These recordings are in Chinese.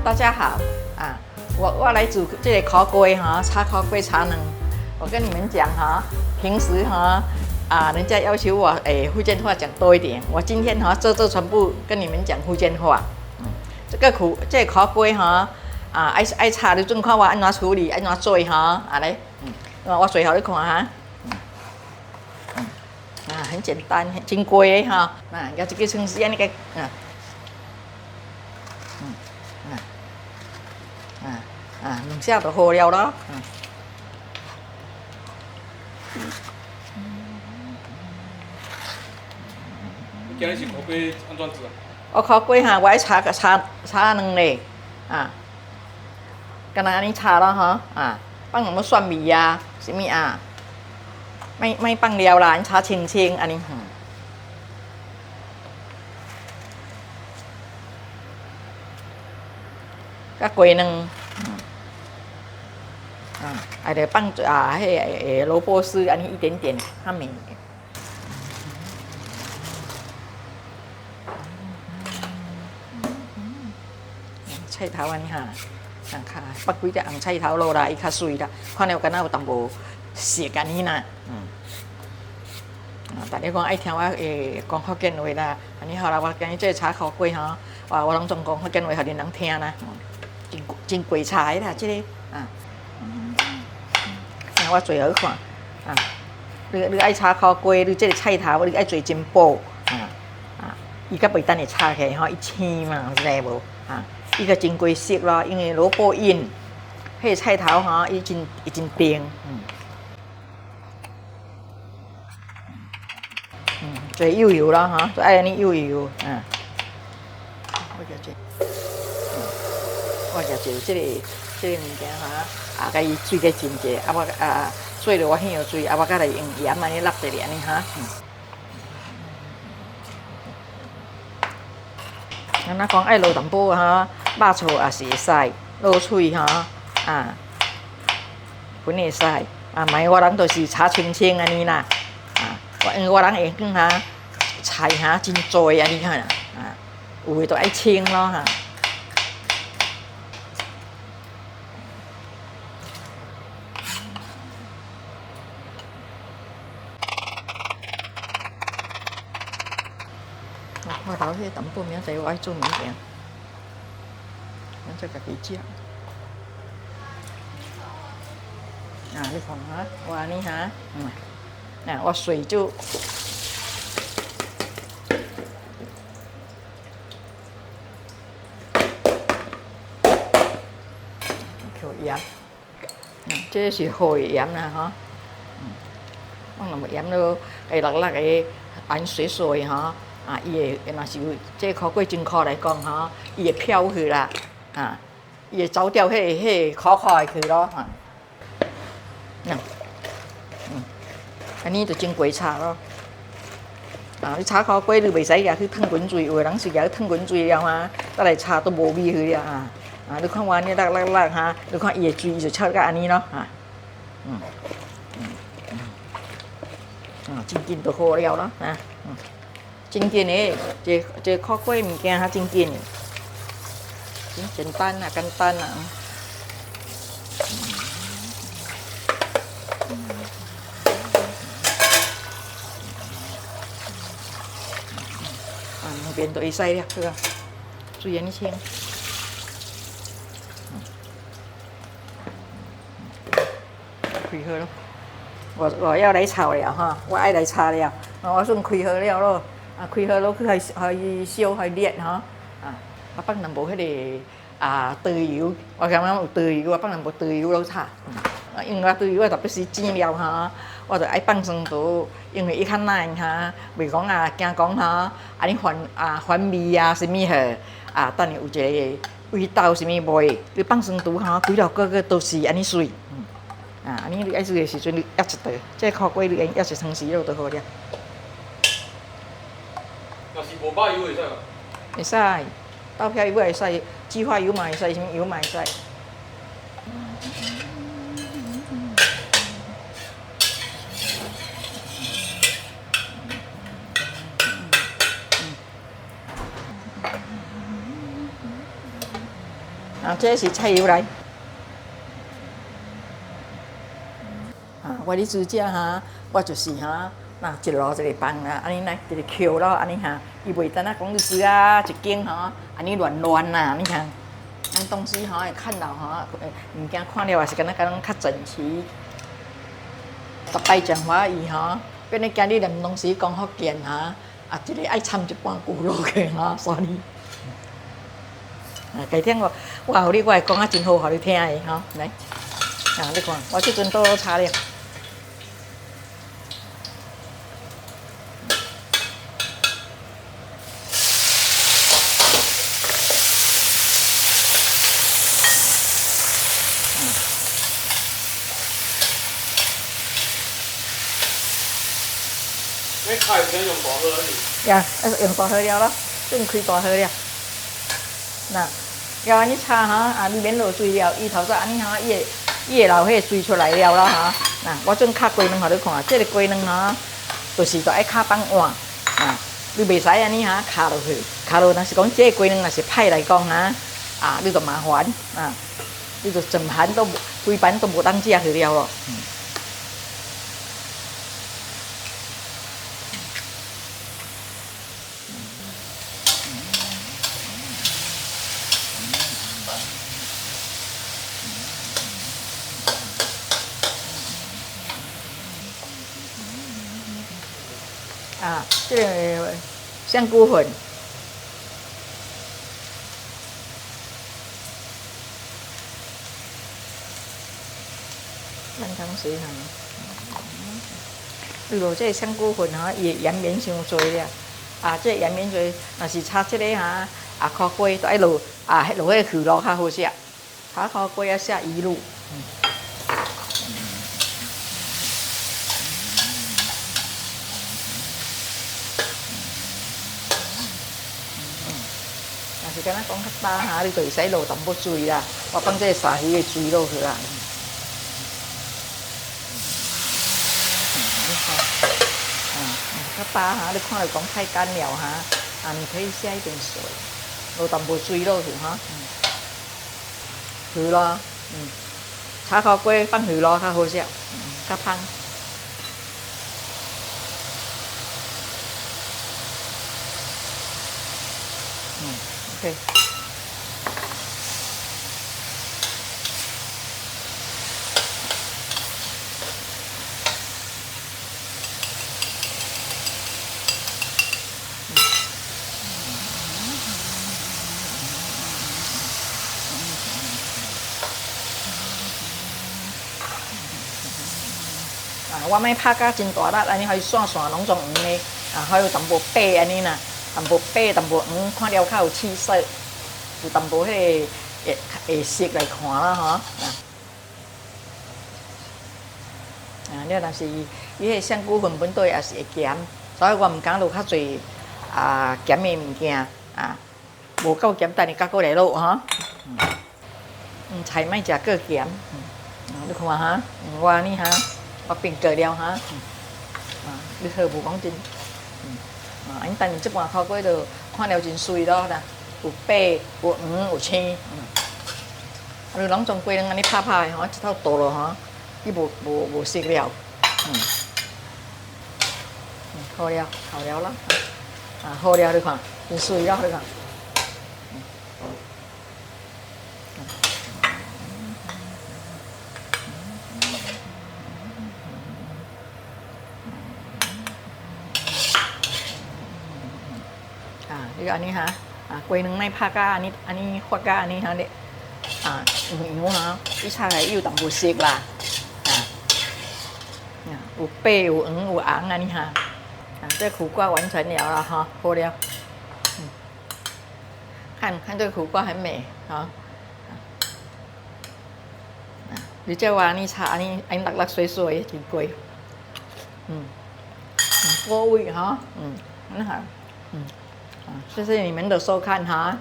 大家好啊，我来煮这个烤粿哈，炒烤粿炒卵。我跟你们讲哈，平时哈人家要求我福建话讲多一点，我今天这全部跟你们讲福建话。这个烤粿哈爱炒你准看我安怎处理，安怎做哈，来，我做好你看哈。很简单，真贵的哈。要这个城市那个两下就好了咯。你今日是烤粿安怎煮啊？我烤粿哈，我爱炒卵嘞，干那安尼炒咯哈，放什么蒜米呀，什么ไม่放料啦，炒清清安尼。甲粿卵，还得放萝卜丝安尼一点点，较美。菜头安尼哈，拔几只红菜头落来，伊较水啦。看了敢若有淡薄涩安尼啦，大家讲爱听我讲福建话啦，安尼好啦，我今日这炒烤粿哈，我拢总讲福建话，互恁人听啦，真贵菜啦，这个我做好看你爱炒烤粿，你这个菜头你爱做真薄伊较袂等会炒起来吼，伊青嘛，知无伊个真贵色咯，因为萝卜印，迄个菜头吼，伊真甜，做幼油啦哈，做爱安尼幼油，我就做这个物件哈，甲伊水个真济，我做了我很有水，我甲来用盐安尼落一下安尼哈。咱讲爱落淡薄哈，肉醋也是会使，落水哈粉会使卖我人就是炒清清安尼啦因为我人会讲菜真多安尼哈有诶都爱清咯我头迄淡薄明仔我爱做物件，咱再家己食。你看哈，我安尼哈，我水就调盐，这是好的盐啦哈，放那么盐咯，落个按水水哈。伊会若是这烤粿真烤来讲吼，伊会飘去啦，伊会走掉迄个烤的去咯，安尼就真贵炒咯。你炒烤粿你袂使举去烫滚水，有个人是举去烫滚水了再来炒都无味去啊。你看我安尼落哈，你看伊的水就炒到安尼咯真紧就好了咯真紧的，这烤粿物件真紧的，真简单简单两边都会使了，对吧？水安尼清，开好咯。我要来炒了哈，我爱来炒了，我算开好了咯。开好了，去伊烧，去热哈。我放淡薄迄个豆油，我感觉有豆油，我放淡薄豆油落炒。因为我豆油我特别是煎了哈，我就爱放酸豆，因为伊较烂哈，袂讲惊讲哈，安尼反味什么呵，等于有一个味道什么味，你放酸豆哈，规条个都是安尼水。安尼你爱水的时阵，你压一袋，这烤粿你压一汤匙肉就好了。若是无肉油会使吗？会使，豆腐油会使，鸡花油嘛会使，什么油嘛会使。啊，这是菜油来。啊，我哩煮只哈，我就是哈，那一路一个放啊，安尼来一个扣咯，安尼哈，伊袂等啊讲你煮啊一斤哈，安尼乱乱呐，你看，咱东西哈会看到哈，物件看了也是敢若较整齐。逐摆讲华语哈，变你今日念东西讲福建哈，啊，一个爱掺一半骨落去哈，sorry。啊，改天我互你，我会讲啊真好，互你听的哈，来，啊，你看，我即阵倒好炒了。你开先用大火去。呀，用大火了咯，准开大火了。那要安尼炒哈，啊，你免落水了，伊头早安尼哈，伊会流迄水出来了啦哈。那我准敲鸡卵，互你看，这个鸡卵哈，就是爱敲放碗啊，你袂使安尼哈敲落去，敲落若是讲这个鸡卵若是歹来讲哈，啊，你就麻烦啊，你就整盘都规盘都无当食去了咯。啊，这个香菇粉，咱汤水哈。如果这个香菇粉哈，伊盐免伤多了，啊，这盐免多，若是炒这个哈，啊，烤鸡都爱落啊，落迄鱼露较好食，炒烤鸡要下鱼露。是敢若讲较大哈，你就会使落淡薄水啦。我放这鲨鱼的水落去啦。较大哈，你看到讲太干了哈，啊，你可以下一点水，落淡薄水落去哈。鱼咯，炒烤鸡放鱼咯较好食，较香。OK。我莫拍甲真大力，安尼互伊散散拢总黄的，啊，还有淡薄白安尼啦，淡薄白淡薄黄，看了较有气色，有淡薄迄个会色来看啦吼。啊，你若是伊迄香菇粉本底也是会咸，所以我毋敢落较侪啊咸的物件啊，无够咸，等你甲过来落吼。菜莫食过咸，你看哈，我安尼哈。我变过了哈，你好无讲真，安尼等于即盘烤鸡就看了真水咯啦，有白有黄有青，你拢总鸡卵安尼拍拍的吼，一套大咯吼，伊无熟了，好了好了啦，啊好了你看真水了你看。你安尼哈，啊，鸡卵莫拍甲安尼发甲安尼哈咧，啊，黄哈，你炒起有淡薄色啦，有白有黄有红安尼哈，啊，这苦瓜完成了啦哈，好了，看这苦瓜很美哈，你叫我安尼炒安尼辣水水真贵，过味哈，很好，谢谢你们的收看哈，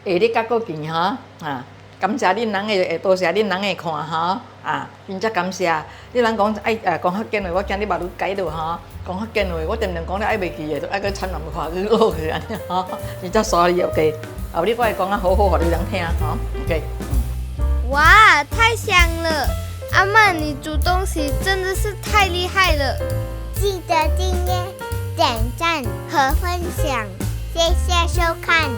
下日甲个见哈，啊，感谢恁人的，多谢恁人的看哈，啊，真正感谢。你人讲爱讲福建话，我今日把你改到哈，讲福建话，我定定讲了爱袂记的，都爱去参人看去落去安尼哈，真正sorry OK。后日我会讲啊好好，互你人听吼。OK。哇，太香了！阿嬷，你煮东西真的是太厉害了。记得订阅、点赞和分享，谢谢收看。